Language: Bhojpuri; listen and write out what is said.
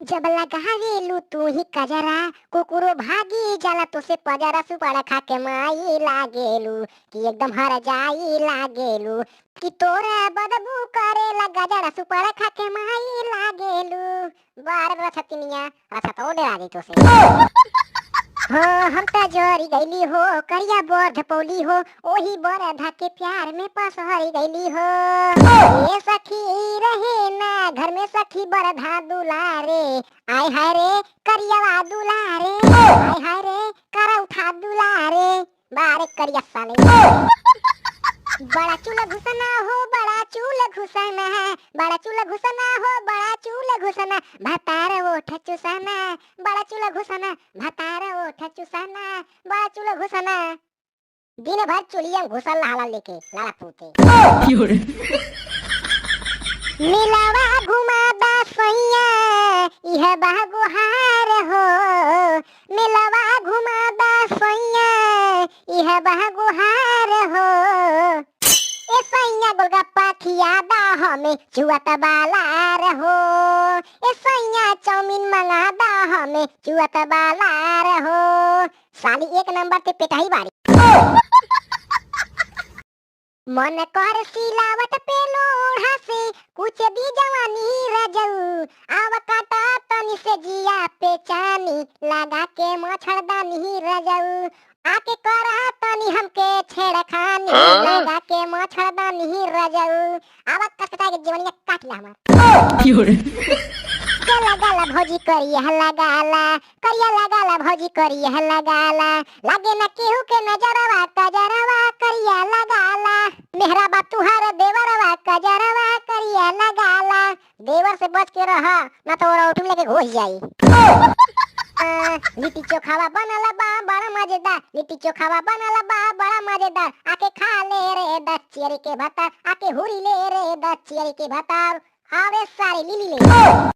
जब लगावेलू तू ही कजरा, कुकुरो भागी जाला तो से पजरा, सुपड़ा खा के माई लागेलू कि एकदम हर जाई लागेलू कि तोरा बदबू करेला गजरा, सुपड़ा खा के माई लागेलू। बार रछतिनिया रछत ओडे आगे तो से हाँ हम त जरी गईली हो, करिया बोर धपौली हो, ओही बोर धके प्यार में पसहरी गईली हो। ये सखी रहे ना घर में सखी बर धा दुलारे, आय हाय रे करिया दुलारे, आय हाय रे करा उठा दुलारे, बारे करिया साले। बड़ा चूल्हा घुसना हो, बड़ा चूल्हा घुसना है, बड़ा चूल्हा घुसना हो, बड़ा चूल्हा घुसना, भतार ओठ चुसना, बड़ा चूल्हा घुसना, भतार ओठ चुसना, बड़ा चूल्हा घुसना। दिन भर चुलिया घुसल लाला लेके लाला पूते मिलावा घुमादा सैया इह बागुहार हो, मिलावा घुमादा सैया इह बागुहार हो। ए सैया गोलगप्पा खियादा हमें चुआत बालार हो, ए सैया चाउमीन मंगादा हमें चुआत बालार हो। साली एक नंबर ते पेटाई बारी मन कर सिलावट पे लोढ़ा से कुछ दी जवानी रजऊ, आव काटा तनी से जिया पे चानी लगा के मच्छरदानी रजऊ, आके करा तनी हमके छेड़खानी लगा के मच्छरदानी रजऊ। आव कटकटा के जीवनिया काट ला हमार गला गला भौजी करिया लगाला, करिया लगाला भौजी करिया लगाला, लागे न केहू के नजरवा कजरवा करिया लगाला, मेहरा बा तुहार देवरवा कजरवा करिया लगाला। देवर से बच के रह ना तो ओरा उठुम लेके घोष जाई। लिट्टी चोखावा बनला बा बड़ा मजेदार, लिट्टी चोखावा बनला बा बड़ा मजेदार, आके खा ले रे दचियरी के भाता, आके हुरी ले रे दचियरी के भाता, आवे सारी लीली ले